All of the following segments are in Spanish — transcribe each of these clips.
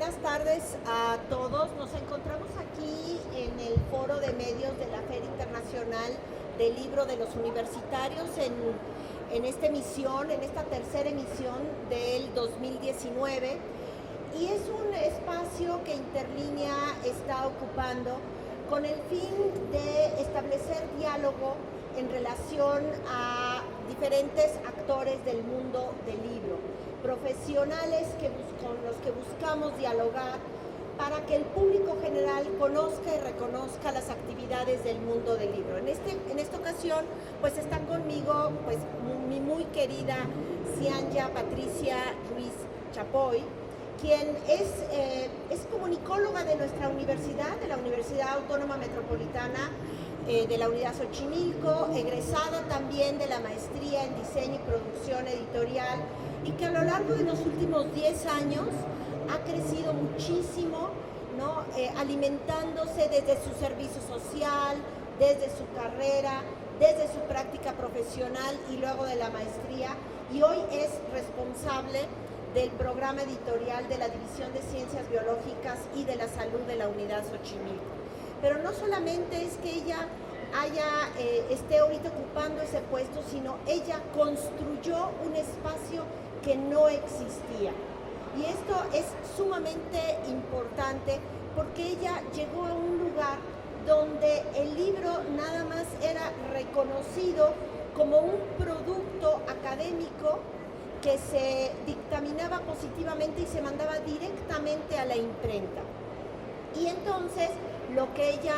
buenas tardes a todos. Nos encontramos aquí en el Foro de Medios de la Feria Internacional del Libro de los Universitarios en esta emisión, en esta tercera emisión del 2019. Y es un espacio que Interlínea está ocupando con el fin de establecer diálogo en relación a diferentes actores del mundo del libro, profesionales con los que buscamos dialogar para que el público general conozca y reconozca las actividades del mundo del libro. En esta ocasión, pues está conmigo pues, mi muy querida Cianya Patricia Ruiz Chapoy, quien es comunicóloga de nuestra universidad, de la Universidad Autónoma Metropolitana de la Unidad Xochimilco, egresada también de la maestría en diseño y producción editorial, y que a lo largo de los últimos 10 años ha crecido muchísimo, ¿no? Alimentándose desde su servicio social, desde su carrera, desde su práctica profesional y luego de la maestría, y hoy es responsable del programa editorial de la División de Ciencias Biológicas y de la Salud de la Unidad Xochimilco. Pero no solamente es que ella esté ahorita ocupando ese puesto, sino ella construyó un espacio que no existía. Y esto es sumamente importante porque ella llegó a un lugar donde el libro nada más era reconocido como un producto académico que se dictaminaba positivamente y se mandaba directamente a la imprenta. Y entonces lo que ella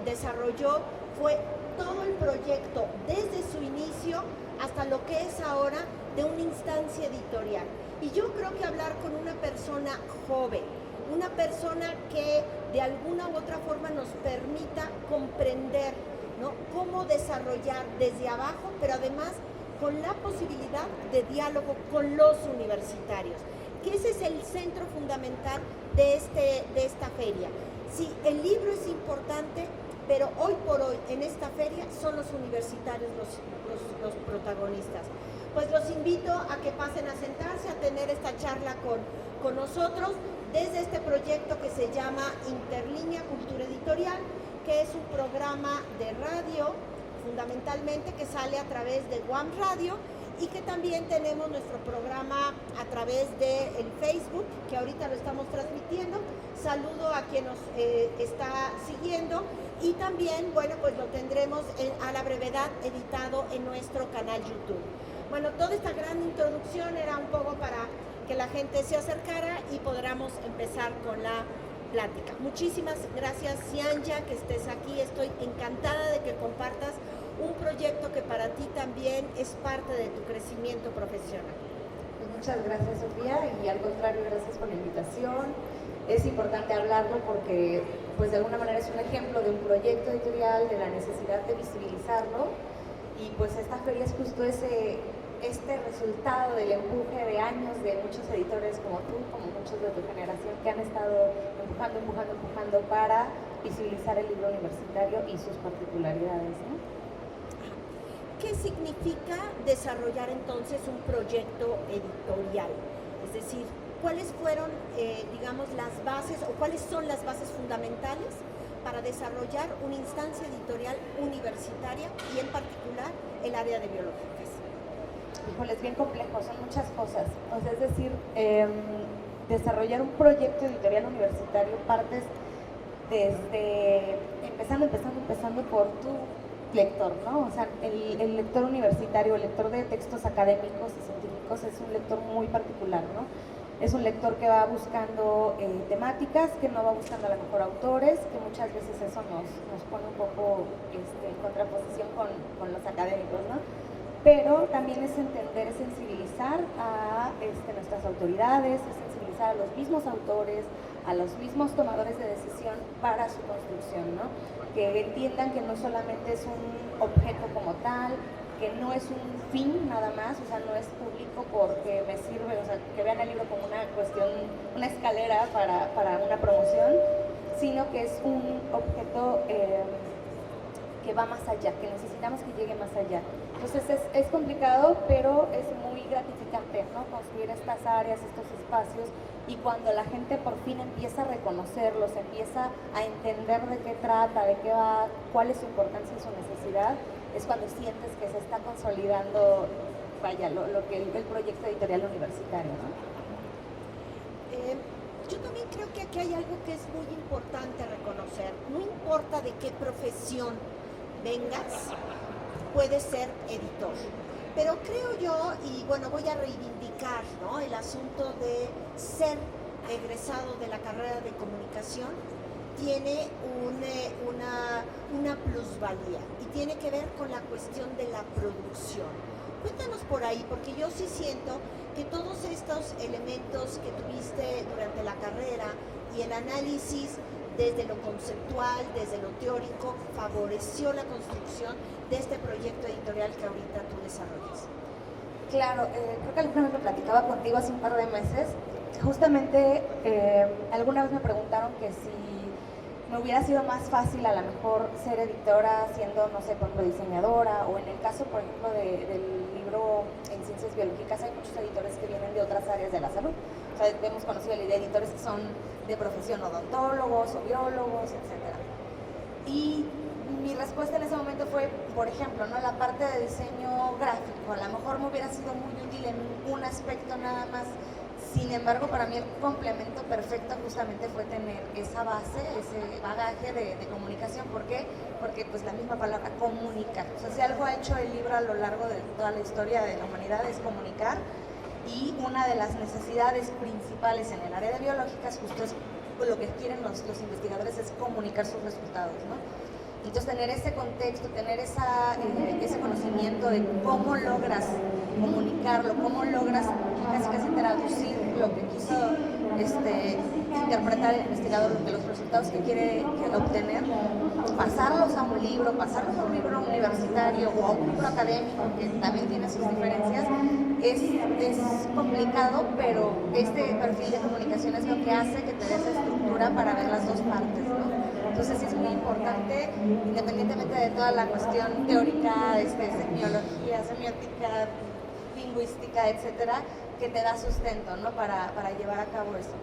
desarrolló fue todo el proyecto desde su inicio hasta lo que es ahora de una instancia editorial. Y yo creo que hablar con una persona joven, una persona que de alguna u otra forma nos permita comprender, ¿no?, cómo desarrollar desde abajo, pero además con la posibilidad de diálogo con los universitarios, que ese es el centro fundamental de esta feria. Sí, el libro es importante, pero hoy por hoy en esta feria son los universitarios los protagonistas. Pues los invito a que pasen a sentarse, a tener esta charla con nosotros desde este proyecto que se llama Interlínea Cultura Editorial, que es un programa de radio fundamentalmente que sale a través de Guam Radio, y que también tenemos nuestro programa a través del Facebook, que ahorita lo estamos transmitiendo. Saludo a quien nos está siguiendo, y también, bueno, pues lo tendremos a la brevedad editado en nuestro canal YouTube. Bueno, toda esta gran introducción era un poco para que la gente se acercara y podamos empezar con la plática. Muchísimas gracias, Cianya, que estés aquí. Estoy encantada de que compartas un proyecto que para ti también es parte de tu crecimiento profesional. Pues muchas gracias, Sofía, y al contrario, gracias por la invitación. Es importante hablarlo porque, pues de alguna manera es un ejemplo de un proyecto editorial, de la necesidad de visibilizarlo, y pues esta feria es justo este resultado del empuje de años de muchos editores como tú, como muchos de tu generación, que han estado empujando para visibilizar el libro universitario y sus particularidades, ¿no? ¿Qué significa desarrollar entonces un proyecto editorial? Es decir, ¿cuáles fueron, digamos, las bases o cuáles son las bases fundamentales para desarrollar una instancia editorial universitaria y en particular el área de biológicas? Híjole, es bien complejo, son muchas cosas. O sea, es decir, desarrollar un proyecto editorial universitario partes desde empezando por tu lector, ¿no? O sea, el lector universitario, el lector de textos académicos y científicos es un lector muy particular, ¿no? Es un lector que va buscando temáticas, que no va buscando a lo mejor autores, que muchas veces eso nos pone un poco en contraposición con los académicos, ¿no? Pero también es entender, es sensibilizar a nuestras autoridades, es sensibilizar a los mismos autores, a los mismos tomadores de decisión para su construcción, ¿no? Que entiendan que no solamente es un objeto como tal, que no es un fin nada más, o sea, no es público porque me sirve, o sea, que vean el libro como una cuestión, una escalera para una promoción, sino que es un objeto que va más allá, que necesitamos que llegue más allá. Entonces es complicado, pero es muy gratificante, ¿no? Construir estas áreas, estos espacios Y cuando la gente por fin empieza a reconocerlos, empieza a entender de qué trata, de qué va, cuál es su importancia y su necesidad, es cuando sientes que se está consolidando, vaya, lo que el proyecto editorial universitario, ¿no? Yo también creo que aquí hay algo que es muy importante reconocer. No importa de qué profesión vengas, puedes ser editor. Pero creo yo, y bueno, voy a reivindicar, ¿no?, el asunto de ser egresado de la carrera de comunicación tiene una plusvalía y tiene que ver con la cuestión de la producción. Cuéntanos por ahí, porque yo sí siento que todos estos elementos que tuviste durante la carrera y el análisis desde lo conceptual, desde lo teórico, favoreció la construcción de este proyecto editorial que ahorita tú desarrollas. Claro, creo que alguna vez lo platicaba contigo hace un par de meses. Justamente alguna vez me preguntaron que si me hubiera sido más fácil a lo mejor ser editora siendo, no sé, por ejemplo, diseñadora, o en el caso, por ejemplo, del libro en ciencias biológicas, hay muchos editores que vienen de otras áreas de la salud. O sea, hemos conocido editores que son de profesión odontólogos o biólogos, etc. Y mi respuesta en ese momento fue, por ejemplo, ¿no?, la parte de diseño gráfico. A lo mejor me hubiera sido muy útil en un aspecto nada más. Sin embargo, para mí el complemento perfecto justamente fue tener esa base, ese bagaje de comunicación. ¿Por qué? Porque pues la misma palabra, comunicar. O sea, si algo ha hecho el libro a lo largo de toda la historia de la humanidad es comunicar, y una de las necesidades principales en el área de biológicas justo es lo que quieren los investigadores, es comunicar sus resultados, ¿no? Entonces, tener ese contexto, tener ese conocimiento de cómo logras comunicarlo, cómo logras casi traducir lo que quiso interpretar el investigador, de los resultados que quiere obtener, pasarlos a un libro universitario o a un libro académico, que también tiene sus diferencias, es complicado, pero este perfil de comunicación es lo que hace que te dé esa estructura para ver las dos partes, ¿no? Entonces sí es muy importante, independientemente de toda la cuestión teórica, biología, semiótica, lingüística, etcétera, que te da sustento, ¿no?, para llevar a cabo eso.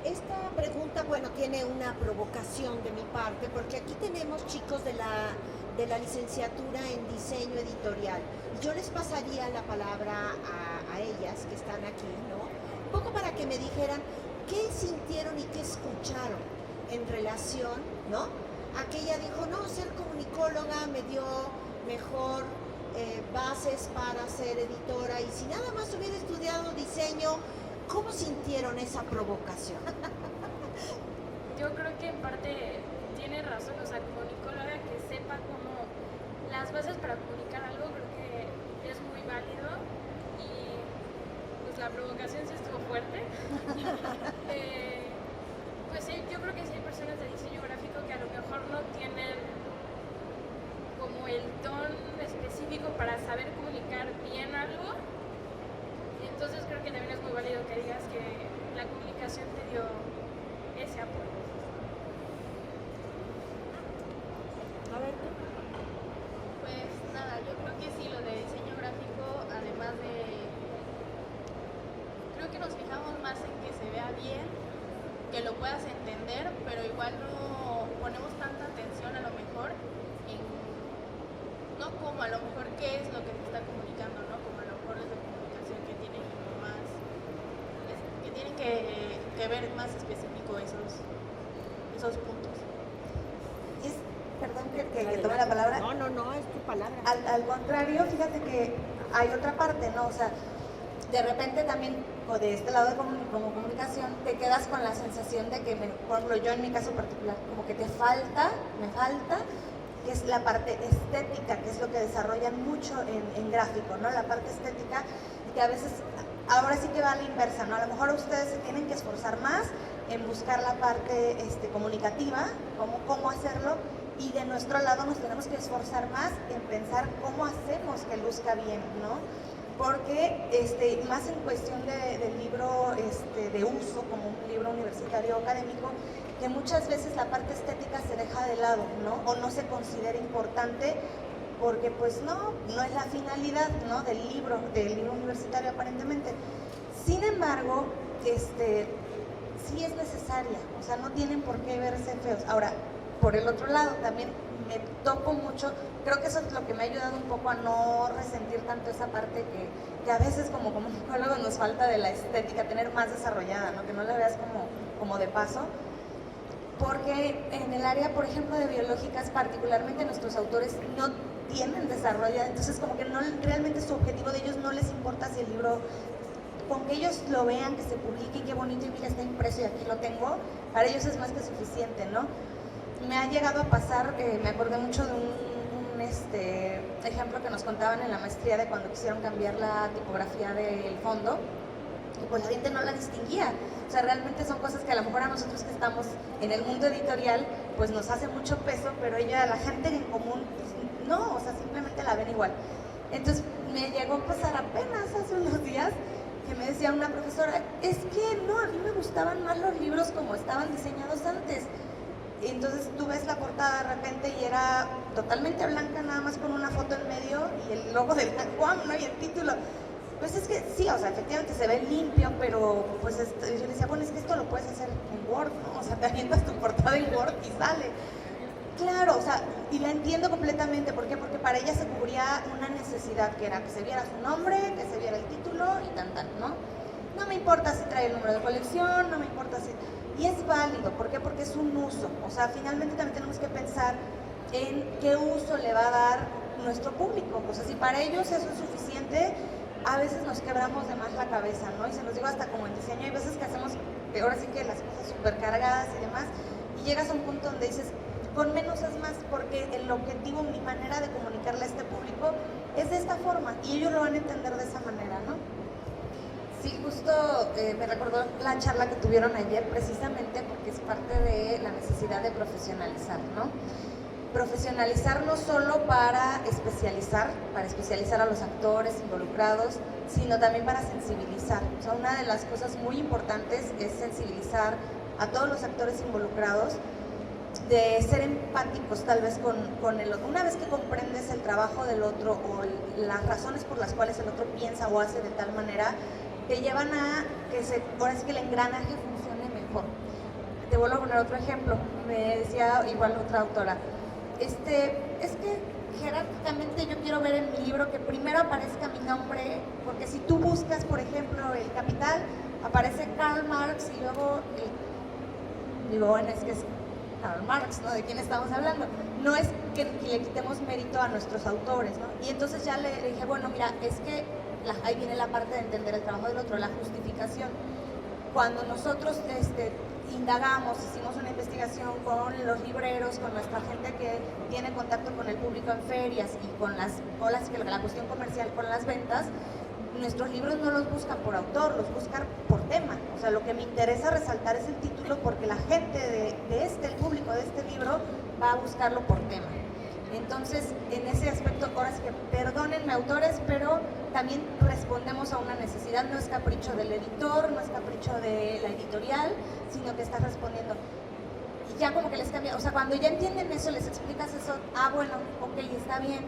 Esta pregunta, bueno, tiene una provocación de mi parte, porque aquí tenemos chicos de la licenciatura en diseño editorial. Yo les pasaría la palabra a ellas que están aquí, ¿no?, un poco para que me dijeran qué sintieron y qué escucharon en relación, ¿no?, a que ella dijo, no, ser comunicóloga me dio mejor bases para ser editora, y si nada más hubiera estudiado diseño, ¿cómo sintieron esa provocación? Yo creo que en parte tiene razón, o sea, comunicóloga que sepa cómo las bases para comunicar algo, creo que es muy válido, y pues la provocación sí estuvo fuerte. Pues sí, yo creo que sí hay personas de diseño gráfico que a lo mejor no tienen como el don específico para saber comunicar bien algo. Entonces creo que también es muy válido que digas que la comunicación te dio ese apoyo. A ver, tú. Pues nada, yo creo que sí, lo de diseño gráfico, además de... Creo que nos fijamos más en que se vea bien, que lo puedas entender, pero igual no ponemos tanta atención a lo mejor en... No como a lo mejor qué es lo que te está comunicando, ¿no? Como a lo mejor los de comunicación que tienen como más... que tienen que ver más específico esos puntos. Perdón que tome la palabra. No, es tu palabra. Al contrario, fíjate que hay otra parte, ¿no? O sea, de repente también, o de este lado como comunicación, te quedas con la sensación de que, por ejemplo, yo en mi caso particular, como que me falta, que es la parte estética, que es lo que desarrollan mucho en gráfico, ¿no? La parte estética, que a veces, ahora sí que va a la inversa, ¿no? A lo mejor ustedes se tienen que esforzar más en buscar la parte comunicativa, cómo hacerlo, y de nuestro lado nos tenemos que esforzar más en pensar cómo hacemos que luzca bien, ¿no? Porque más en cuestión del libro de uso, como un libro universitario o académico, que muchas veces la parte estética se deja de lado, ¿no? O no se considera importante porque pues no es la finalidad, ¿no?, del libro universitario aparentemente. Sin embargo, sí es necesaria, o sea, no tienen por qué verse feos. Ahora, por el otro lado, también me topo mucho, creo que eso es lo que me ha ayudado un poco a no resentir tanto esa parte que a veces como comunicólogos nos falta de la estética, tener más desarrollada, ¿no? Que no la veas como de paso. Porque en el área, por ejemplo, de biológicas, particularmente nuestros autores no tienen desarrollada, entonces como que no, realmente su objetivo de ellos no les importa si el libro, con que ellos lo vean, que se publique, qué bonito, y mira, está impreso y aquí lo tengo, para ellos es más que suficiente, ¿no? Me ha llegado a pasar, me acordé mucho de un ejemplo que nos contaban en la maestría de cuando quisieron cambiar la tipografía del fondo, y pues la gente no la distinguía. O sea, realmente son cosas que a lo mejor a nosotros que estamos en el mundo editorial, pues nos hace mucho peso, pero la gente en común, pues, no, o sea, simplemente la ven igual. Entonces, me llegó a pasar apenas hace unos días que me decía una profesora, es que no, a mí me gustaban más los libros como estaban diseñados antes. Y entonces tú ves la portada de repente y era totalmente blanca, nada más con una foto en medio y el logo del Juan, ¿no? Y el título. Pues es que sí, o sea, efectivamente se ve limpio, pero pues yo le decía, bueno, es que esto lo puedes hacer en Word, ¿no? O sea, te avientas tu portada en Word y sale. Claro, o sea, y la entiendo completamente. ¿Por qué? Porque para ella se cubría una necesidad, que era que se viera su nombre, que se viera el título y tan, ¿no? No me importa si trae el número de colección, no me importa si... Y es válido, ¿por qué? Porque es un uso. O sea, finalmente también tenemos que pensar en qué uso le va a dar nuestro público. O sea, si para ellos eso es suficiente, a veces nos quebramos de más la cabeza, ¿no? Y se los digo hasta como en diseño, hay veces que hacemos, ahora sí que las cosas súper cargadas y demás, y llegas a un punto donde dices, con menos es más, porque el objetivo, mi manera de comunicarle a este público es de esta forma, y ellos lo van a entender de esa manera, ¿no? Sí, justo me recordó la charla que tuvieron ayer, precisamente porque es parte de la necesidad de profesionalizar, ¿no? Profesionalizar no solo para especializar a los actores involucrados, sino también para sensibilizar. O sea, una de las cosas muy importantes es sensibilizar a todos los actores involucrados, de ser empáticos tal vez con el otro. Una vez que comprendes el trabajo del otro o las razones por las cuales el otro piensa o hace de tal manera, te llevan a que ahora sí que el engranaje funcione mejor. Te vuelvo a poner otro ejemplo. Me decía igual otra autora, es que jerárquicamente yo quiero ver en mi libro que primero aparezca mi nombre, porque si tú buscas, por ejemplo, El Capital, aparece Karl Marx y luego digo, bueno, es que es Karl Marx, ¿no? ¿De quién estamos hablando? No es que le quitemos mérito a nuestros autores, ¿no? Y entonces ya le dije, bueno, mira, es que ahí viene la parte de entender el trabajo del otro, la justificación. Cuando nosotros indagamos, hicimos una investigación con los libreros, con nuestra gente que tiene contacto con el público en ferias y con la cuestión comercial, con las ventas, nuestros libros no los buscan por autor, los buscan por tema. O sea, lo que me interesa resaltar es el título porque la gente el público de este libro va a buscarlo por tema. Entonces, en ese aspecto, ahora sí que perdónenme autores, pero también respondemos a una necesidad, no es capricho del editor, no es capricho de la editorial, sino que estás respondiendo. Y ya como que les cambia, o sea, cuando ya entienden eso, les explicas eso, bueno, ok, está bien.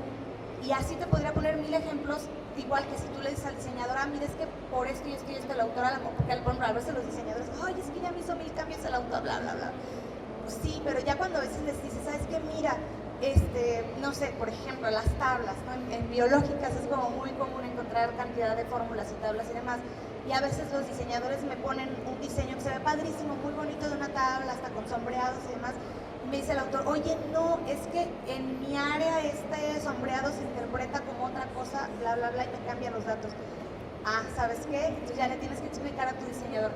Y así te podría poner 1000 ejemplos, igual que si tú le dices al diseñador, mira, es que por esto y esto y esto, el autor, porque por ejemplo, a veces los diseñadores, ay, es que ya me hizo 1000 cambios el autor, bla, bla, bla. Pues sí, pero ya cuando a veces les dices, ¿sabes qué? Mira, no sé, por ejemplo, las tablas, ¿no? En biológicas es como muy común encontrar cantidad de fórmulas y tablas y demás, y a veces los diseñadores me ponen un diseño que se ve padrísimo, muy bonito de una tabla, hasta con sombreados y demás, y me dice el autor, oye, no, es que en mi área este sombreado se interpreta como otra cosa, bla, bla, bla, y me cambian los datos. ¿Sabes qué? Entonces ya le tienes que explicar a tu diseñador.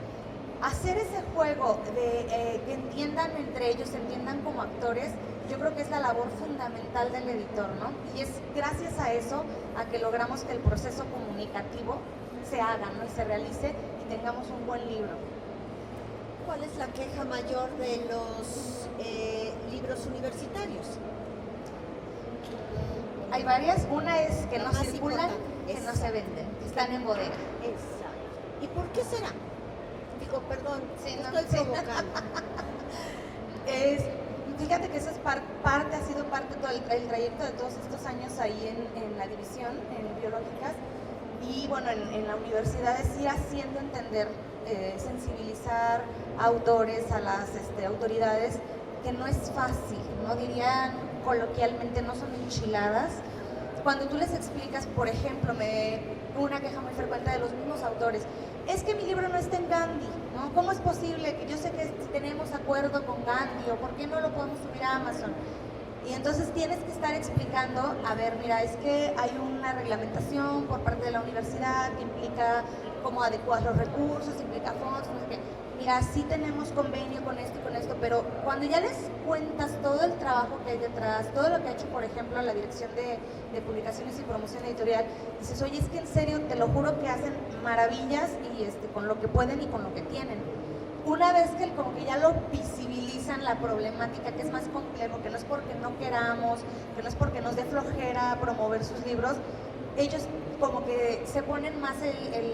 Hacer ese juego de que entiendan entre ellos, se entiendan como actores, yo creo que es la labor fundamental del editor, ¿no? Y es gracias a eso a que logramos que el proceso comunicativo se haga, ¿no? Y se realice y tengamos un buen libro. ¿Cuál es la queja mayor de los libros universitarios? Hay varias. Una es que no circulan, que exacto, no se venden, que están en bodega. Exacto. ¿Y por qué será? Digo, perdón, sí, estoy provocando. Fíjate que eso es ha sido parte todo el trayecto de todos estos años ahí en la división, en biológicas, y bueno, en la universidad es ir haciendo entender sensibilizar a autores, a las autoridades, que no es fácil, ¿no? Dirían coloquialmente, no son enchiladas. Cuando tú les explicas, por ejemplo, una queja muy frecuente de los mismos autores, es que mi libro no está en Gandhi, ¿no? ¿Cómo es posible? Que yo sé que tenemos acuerdo con Gandhi, o ¿por qué no lo podemos subir a Amazon? Y entonces tienes que estar explicando, a ver, mira, es que hay una reglamentación por parte de la universidad que implica cómo adecuar los recursos, implica fondos, no sé qué. Mira, sí tenemos convenio con esto y con esto, pero cuando ya les cuentas todo el trabajo que hay detrás, todo lo que ha hecho, por ejemplo, la Dirección de Publicaciones y Promoción Editorial, dices, oye, es que en serio, te lo juro que hacen maravillas y con lo que pueden y con lo que tienen. Una vez que como que ya lo visibilizan la problemática, que es más complejo, que no es porque no queramos, que no es porque nos dé flojera promover sus libros, ellos como que se ponen más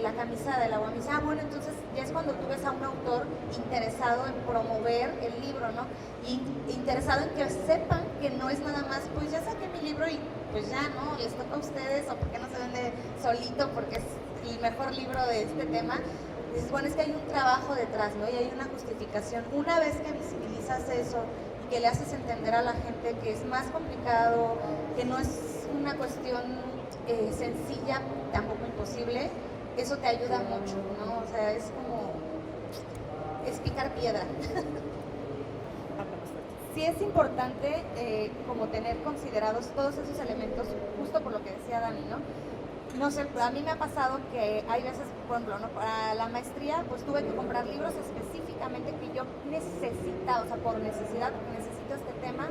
la camisa del agua. Me dicen, bueno, entonces ya es cuando tú ves a un autor interesado en promover el libro, ¿no? Y interesado en que sepan que no es nada más, pues ya saqué mi libro y pues ya, ¿no? Les toca a ustedes, o por qué no se vende solito porque es el mejor libro de este tema. Dices, bueno, es que hay un trabajo detrás, ¿no? Y hay una justificación. Una vez que visibilizas eso y que le haces entender a la gente que es más complicado, que no es una cuestión sencilla, tampoco imposible, eso te ayuda mucho, ¿no? O sea, es picar piedra. Sí es importante como tener considerados todos esos elementos, justo por lo que decía Dani, ¿no? No sé, a mí me ha pasado que hay veces, por ejemplo, ¿no? Para la maestría, pues tuve que comprar libros específicamente que yo necesitaba, o sea, por necesidad, porque necesito este tema,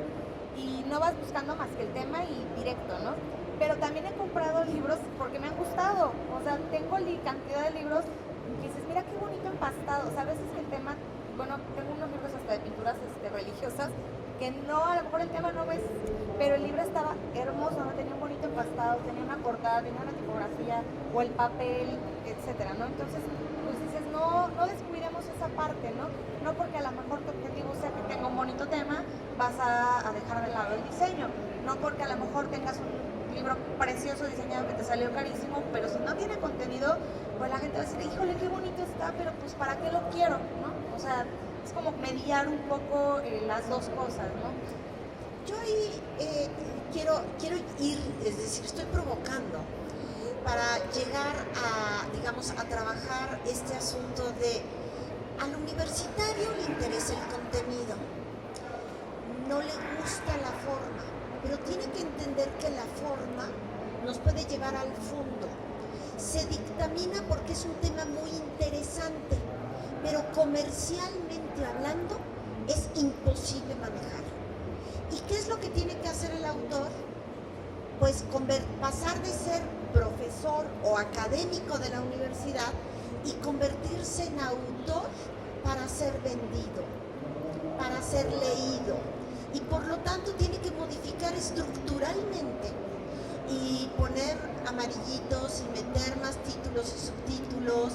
y no vas buscando más que el tema y directo, ¿no? Pero también he comprado libros porque me han gustado, o sea, tengo cantidad de libros que dices, mira qué bonito empastado, o sea, a veces que el tema, bueno, tengo unos libros hasta de pinturas religiosas, que no, a lo mejor el tema no ves, pero el libro estaba hermoso, ¿no? Tenía un bonito empastado, tenía una portada, tenía una tipografía, o el papel, etcétera, ¿no? Entonces, pues dices, no descuidemos esa parte, ¿no? No porque a lo mejor tu objetivo sea que tenga un bonito tema, vas a dejar de lado el diseño. No porque a lo mejor tengas un libro precioso diseñado que te salió carísimo, pero si no tiene contenido, pues la gente va a decir, híjole, qué bonito está, pero pues ¿para qué lo quiero? ¿No? O sea, es como mediar un poco las dos cosas, ¿no? Yo ahí quiero ir, es decir, estoy provocando para llegar a, digamos, a trabajar este asunto de al universitario le interesa el contenido, no le gusta la forma, pero tiene que entender que la forma nos puede llevar al fondo. Se dictamina porque es un tema muy interesante, pero comercialmente hablando es imposible manejar. ¿Y qué es lo que tiene que hacer el autor? Pues pasar de ser profesor o académico de la universidad y convertirse en autor para ser vendido, para ser leído. Y por lo tanto tiene que modificar estructuralmente y poner amarillitos y meter más títulos y subtítulos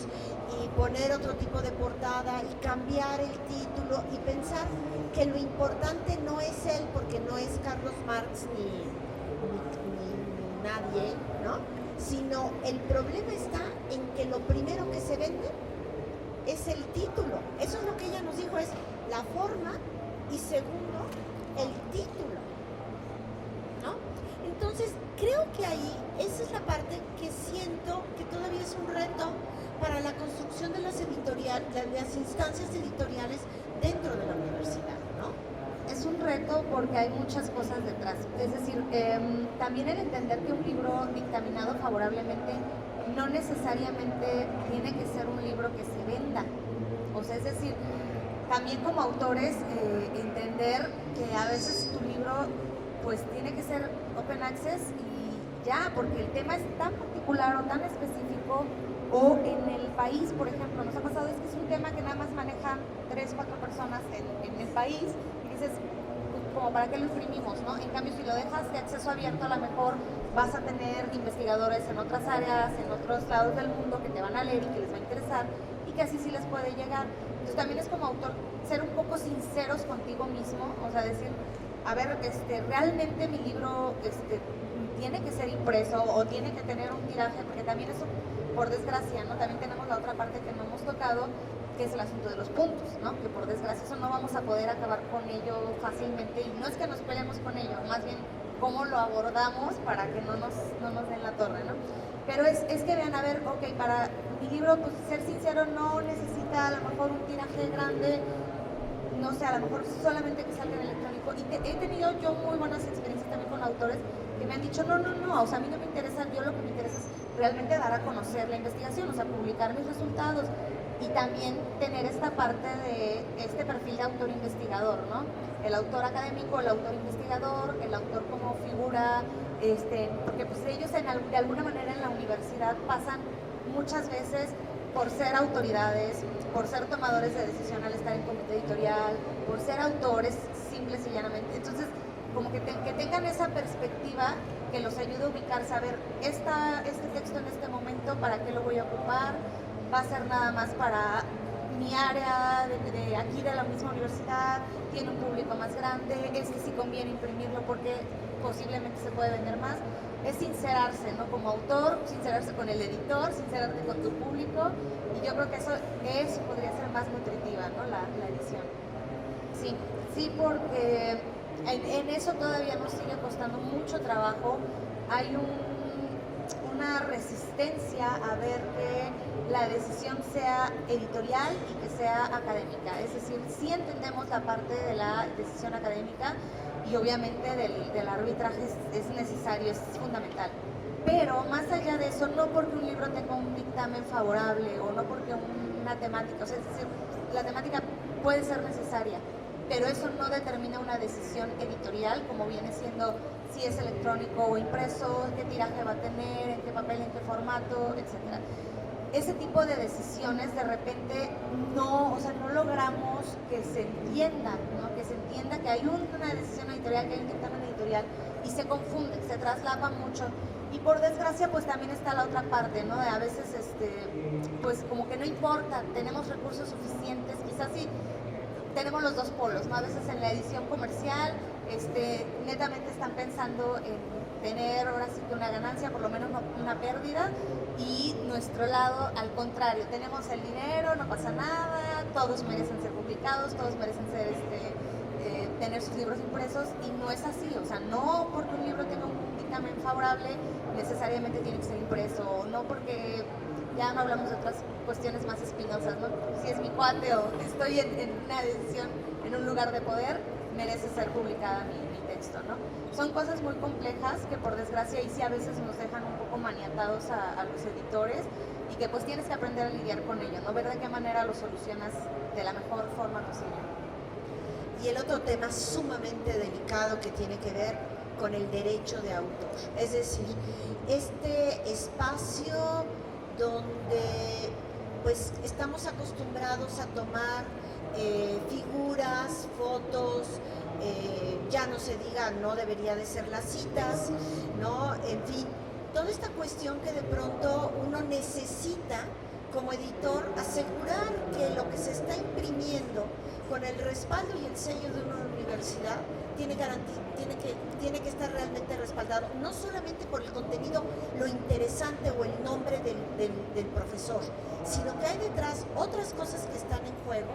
y poner otro tipo de portada y cambiar el título y pensar que lo importante no es él, porque no es Carlos Marx ni nadie, ¿no? Sino el problema está en que lo primero que se vende es el título. Eso es lo que ella nos dijo, es la forma y segundo, el título, ¿no? Entonces, creo que ahí, esa es la parte que siento que todavía es un reto para la construcción de las editoriales, de las instancias editoriales dentro de la universidad, ¿no? Es un reto porque hay muchas cosas detrás. Es decir, también el entender que un libro dictaminado favorablemente no necesariamente tiene que ser un libro que se venda. O sea, es decir, también como autores entender que a veces tu libro pues tiene que ser open access y ya, porque el tema es tan particular o tan específico, o en el país, por ejemplo, nos ha pasado es que es un tema que nada más manejan 3, 4 personas en el país y dices, pues, como para qué lo imprimimos, ¿no? En cambio, si lo dejas de acceso abierto, a lo mejor vas a tener investigadores en otras áreas, en otros lados del mundo que te van a leer y que les va a interesar y que así sí les puede llegar. Entonces también es como autor ser un poco sinceros contigo mismo, o sea, decir, a ver, realmente mi libro tiene que ser impreso o tiene que tener un tiraje, porque también eso, por desgracia, ¿no? También tenemos la otra parte que no hemos tocado, que es el asunto de los puntos, ¿no? Que por desgracia eso no vamos a poder acabar con ello fácilmente, y no es que nos peleemos con ello, más bien cómo lo abordamos para que no nos den la torre, ¿no? Pero es que vean, a ver, ok, para mi libro, pues ser sincero, no necesita a lo mejor un tiraje grande, no sé, a lo mejor solamente que salga en electrónico. Y he tenido yo muy buenas experiencias también con autores que me han dicho, no, o sea, a mí no me interesa, yo lo que me interesa es realmente dar a conocer la investigación, o sea, publicar mis resultados y también tener esta parte de este perfil de autor investigador, ¿no? El autor académico, el autor investigador, el autor como figura, porque pues ellos de alguna manera en la universidad pasan muchas veces por ser autoridades, por ser tomadores de decisión al estar en comité editorial, por ser autores simples y llanamente. Entonces, como que tengan esa perspectiva que los ayude a ubicar, saber, este texto en este momento, ¿para qué lo voy a ocupar? ¿Va a ser nada más para mi área de aquí de la misma universidad? ¿Tiene un público más grande? Si conviene imprimirlo porque posiblemente se puede vender más. Es sincerarse, ¿no? Como autor, sincerarse con el editor, sincerarte con tu público, y yo creo que eso podría ser más nutritiva, ¿no? La edición. Sí, porque en eso todavía nos sigue costando mucho trabajo. Hay una resistencia a ver que la decisión sea editorial y que sea académica. Es decir, sí entendemos la parte de la decisión académica, y obviamente del arbitraje es necesario, es fundamental. Pero más allá de eso, no porque un libro tenga un dictamen favorable o no porque una temática, o sea, es decir, la temática puede ser necesaria, pero eso no determina una decisión editorial, como viene siendo si es electrónico o impreso, qué tiraje va a tener, en qué papel, en qué formato, etc. Ese tipo de decisiones de repente no logramos que se entienda, ¿no? Que se entienda que hay una decisión editorial, que hay un dictamen editorial, y se confunde, se traslapa mucho. Y por desgracia, pues también está la otra parte, ¿no? De a veces, pues como que no importa, tenemos recursos suficientes, quizás sí tenemos los dos polos, ¿no? A veces en la edición comercial, netamente están pensando en tener ahora sí que una ganancia, por lo menos no una pérdida, y nuestro lado al contrario, tenemos el dinero, no pasa nada, todos merecen ser publicados, todos merecen ser tener sus libros impresos, y no es así, o sea, no porque un libro tenga un dictamen favorable necesariamente tiene que ser impreso, no porque ya no hablamos de otras cuestiones más espinosas, ¿no? Si es mi cuate o estoy en una decisión, en un lugar de poder, merece ser publicada mi texto, ¿no? Son cosas muy complejas que por desgracia y sí a veces nos dejan un poco maniatados a los editores, y que pues tienes que aprender a lidiar con ello, ¿no? Ver de qué manera lo solucionas de la mejor forma posible. Y el otro tema sumamente delicado que tiene que ver con el derecho de autor, es decir, este espacio donde pues estamos acostumbrados a tomar figuras, fotos, ya no se diga, no debería de ser las citas, ¿no? En fin, toda esta cuestión que de pronto uno necesita como editor asegurar que lo que se está imprimiendo con el respaldo y el sello de una universidad tiene que estar realmente respaldado, no solamente por el contenido, lo interesante o el nombre del profesor, sino que hay detrás otras cosas que están en juego,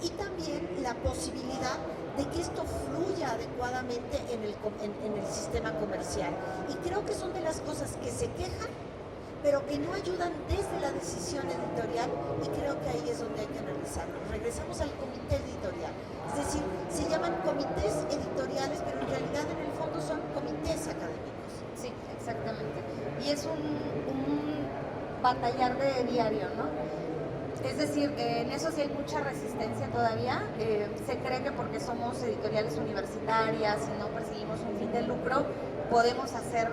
y también la posibilidad de que esto fluya adecuadamente en el sistema comercial. Y creo que son de las cosas que se quejan, pero que no ayudan desde la decisión editorial, y creo que ahí es donde hay que analizarlo. Regresamos al comité editorial, es decir, se llaman comités editoriales, pero en realidad en el fondo son comités académicos. Sí, exactamente. Y es un batallar de diario, ¿no? Es decir, en eso sí hay mucha resistencia todavía. Se cree que porque somos editoriales universitarias y no perseguimos un fin de lucro,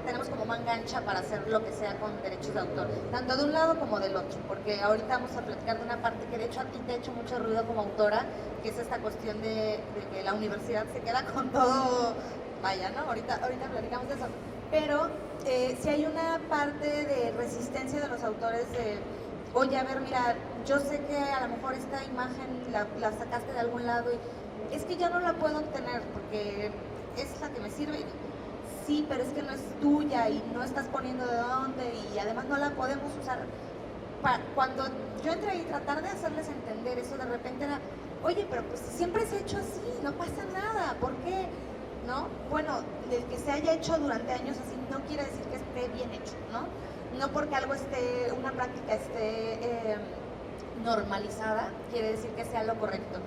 tenemos como manga ancha para hacer lo que sea con derechos de autor, tanto de un lado como del otro, porque ahorita vamos a platicar de una parte que de hecho a ti te ha hecho mucho ruido como autora, que es esta cuestión de que la universidad se queda con todo, vaya, ¿no? Ahorita platicamos de eso, pero si hay una parte de resistencia de los autores de, oye, a ver, mira, yo sé que a lo mejor esta imagen la sacaste de algún lado y es que ya no la puedo obtener porque es la que me sirve. Sí, pero es que no es tuya tuya y no estás poniendo de dónde y además no la podemos usar. Cuando yo entré y tratar de hacerles entender eso, de repente era, oye, pero pues siempre se ha hecho así, no pasa nada, ¿por qué? ¿No? Bueno, el que se haya hecho durante años así no quiere decir que esté bien hecho, ¿no? No porque algo esté, una práctica esté normalizada, quiere decir que sea lo correcto.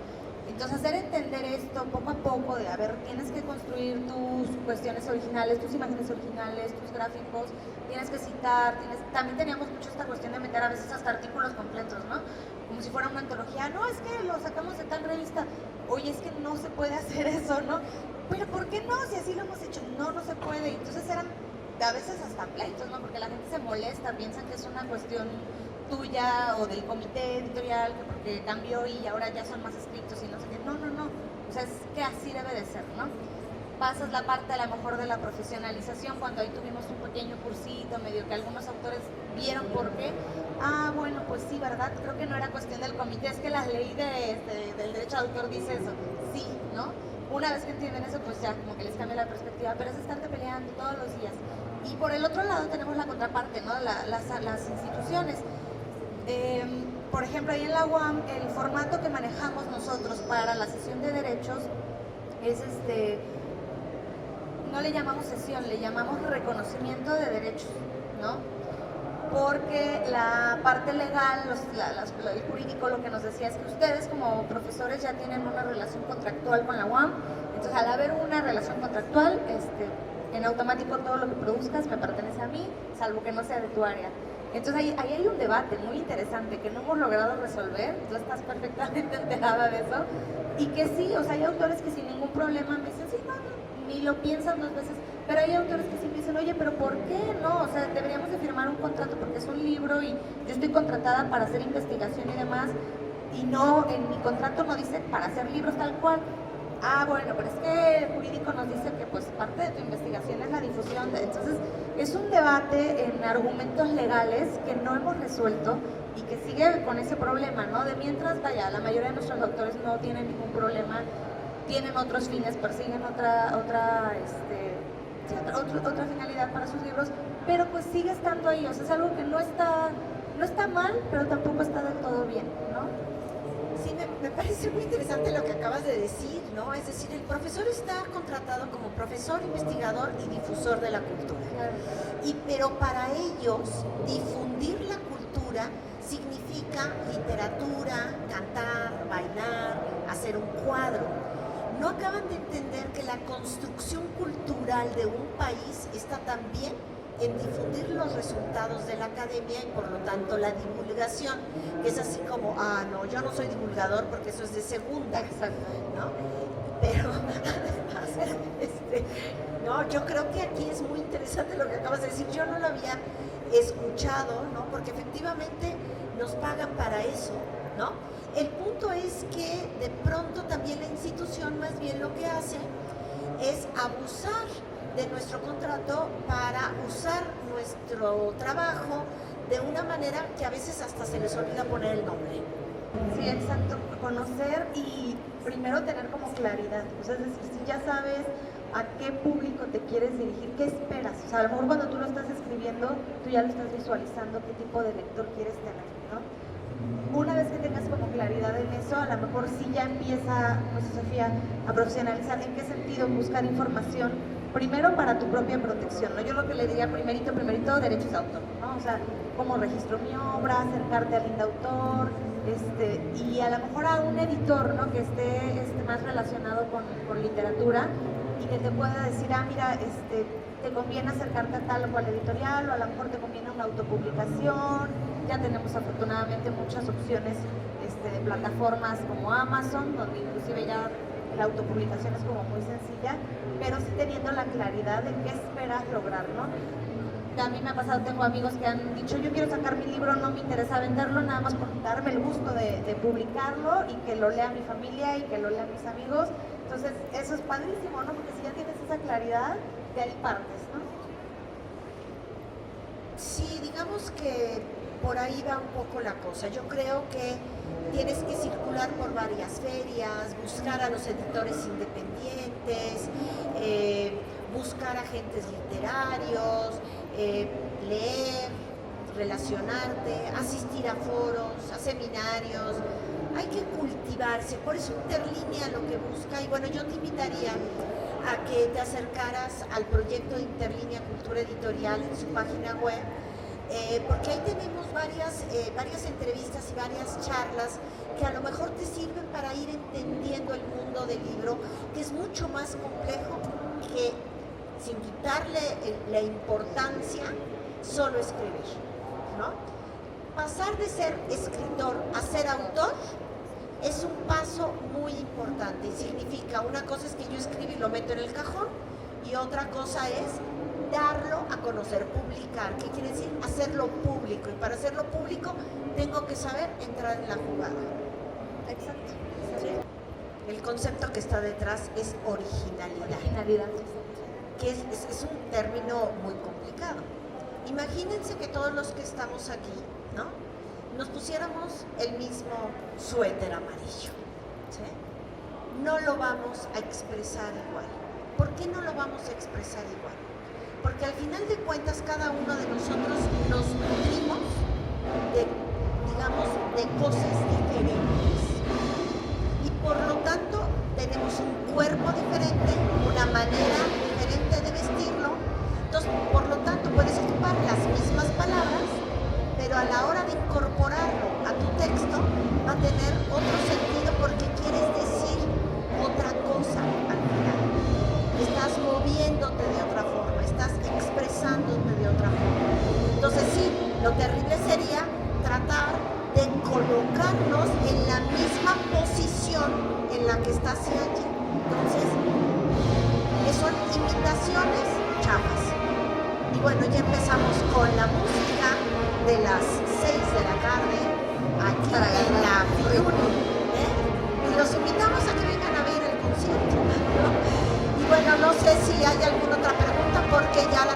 Entonces, hacer entender esto poco a poco, de, a ver, tienes que construir tus cuestiones originales, tus imágenes originales, tus gráficos, tienes que citar, también teníamos mucho esta cuestión de meter a veces hasta artículos completos, ¿no? Como si fuera una antología, no, es que lo sacamos de tal revista, oye, es que no se puede hacer eso, ¿no? Pero ¿por qué no? Si así lo hemos hecho, no se puede. Entonces eran a veces hasta pleitos, ¿no? Porque la gente se molesta, piensan que es una cuestión tuya o del comité editorial, que porque cambió y ahora ya son más estrictos y no sé qué. No. O sea, es que así debe de ser, ¿no? Pasas la parte a lo mejor de la profesionalización, cuando ahí tuvimos un pequeño cursito, medio que algunos autores vieron por qué. Ah, bueno, pues sí, ¿verdad? Creo que no era cuestión del comité, es que la ley del derecho de autor dice eso. Sí, ¿no? Una vez que entienden eso, pues ya como que les cambia la perspectiva, pero es estarte peleando todos los días. Y por el otro lado tenemos la contraparte, ¿no? Las instituciones. Por ejemplo, ahí en la UAM, el formato que manejamos nosotros para la sesión de derechos es no le llamamos sesión, le llamamos reconocimiento de derechos, ¿no? Porque la parte legal, el jurídico, lo que nos decía es que ustedes como profesores ya tienen una relación contractual con la UAM, entonces al haber una relación contractual, en automático todo lo que produzcas me pertenece a mí, salvo que no sea de tu área. Entonces ahí hay un debate muy interesante que no hemos logrado resolver, tú estás perfectamente enterada de eso, y que sí, o sea, hay autores que sin ningún problema me dicen, sí, no, ni lo piensan dos veces, pero hay autores que sí me dicen, oye, pero ¿por qué no? O sea, deberíamos de firmar un contrato porque es un libro y yo estoy contratada para hacer investigación y demás, y no, en mi contrato no dice para hacer libros tal cual. Ah, bueno, pero es que el jurídico nos dice que pues parte de tu investigación es la difusión. Entonces, es un debate en argumentos legales que no hemos resuelto y que sigue con ese problema, ¿no? De mientras, vaya, la mayoría de nuestros autores no tienen ningún problema, tienen otros fines, persiguen otra finalidad para sus libros, pero pues sigue estando ahí, o sea, es algo que no está mal, pero tampoco está del todo bien, ¿no? Sí, me parece muy interesante lo que acabas de decir, ¿no? Es decir, el profesor está contratado como profesor, investigador y difusor de la cultura. Pero para ellos, difundir la cultura significa literatura, cantar, bailar, hacer un cuadro. No acaban de entender que la construcción cultural de un país está también en difundir los resultados de la academia y por lo tanto la divulgación, que es así como, no, yo no soy divulgador porque eso es de segunda, ¿no? Pero además, no, yo creo que aquí es muy interesante lo que acabas de decir, yo no lo había escuchado, ¿no? Porque efectivamente nos pagan para eso, ¿no? El punto es que de pronto también la institución más bien lo que hace es abusar de nuestro contrato para usar nuestro trabajo de una manera que a veces hasta se les olvida poner el nombre. Sí, exacto, conocer y primero tener como claridad, o sea, es decir, si ya sabes a qué público te quieres dirigir, qué esperas, o sea, a lo mejor cuando tú lo estás escribiendo, tú ya lo estás visualizando, qué tipo de lector quieres tener, ¿no? Una vez que tengas como claridad en eso, a lo mejor sí ya empieza, pues Sofía, a profesionalizar. ¿En qué sentido? Buscar información primero para tu propia protección, ¿no? Yo lo que le diría primerito, derechos de autor, ¿no? O sea, cómo registro mi obra, acercarte al indautor, y a lo mejor a un editor, ¿no? Que esté más relacionado con literatura y que te pueda decir, mira, te conviene acercarte a tal o cual editorial, o a lo mejor te conviene una autopublicación. Ya tenemos afortunadamente muchas opciones de plataformas como Amazon, donde inclusive ya la autopublicación es como muy sencilla, pero sí teniendo la claridad de qué esperas lograr, ¿no? A mí me ha pasado, tengo amigos que han dicho, yo quiero sacar mi libro, no me interesa venderlo, nada más por darme el gusto de publicarlo y que lo lea mi familia y que lo lean mis amigos. Entonces, eso es padrísimo, ¿no? Porque si ya tienes esa claridad, de ahí partes, ¿no? Sí, digamos que por ahí va un poco la cosa. Yo creo que tienes que circular por varias ferias, buscar a los editores independientes, buscar agentes literarios, leer, relacionarte, asistir a foros, a seminarios. Hay que cultivarse, por eso Interlínea lo que busca, y bueno, yo te invitaría a que te acercaras al proyecto de Interlínea Cultura Editorial en su página web, porque ahí tenemos varias entrevistas y varias charlas que a lo mejor te sirven para ir entendiendo el mundo del libro, que es mucho más complejo que, sin quitarle la importancia, solo escribir, ¿no? Pasar de ser escritor a ser autor es un paso muy importante y significa, una cosa es que yo escribo y lo meto en el cajón y otra cosa es darlo a conocer, publicar. ¿Qué quiere decir? Hacerlo público, y para hacerlo público tengo que saber entrar en la jugada. Exacto. ¿Sí? El concepto que está detrás es originalidad, Originalidad. que es un término muy complicado. Imagínense que todos los que estamos aquí, ¿no?, nos pusiéramos el mismo suéter amarillo, ¿sí? No lo vamos a expresar igual. ¿Por qué no lo vamos a expresar igual? Porque al final de cuentas cada uno de nosotros nos nutrimos de, digamos, de cosas diferentes. Y por lo tanto tenemos un cuerpo diferente, una manera diferente de vestirlo. Entonces, por lo tanto, puedes ocupar las mismas palabras, pero a la hora de incorporarlo a tu texto va a tener otro sentido porque quieres decir otra cosa al final. Estás moviéndote de otra forma, estás expresándote de otra forma. Entonces sí, lo terrible sería tratar de colocarnos en la misma posición en la que está Xianyi. Entonces, son imitaciones chafas. Y bueno, ya empezamos con la música de las 6 de la tarde aquí en la Friuli, y los invitamos a que vengan a ver el concierto, ¿no? Y bueno, no sé si hay alguna otra pregunta porque ya la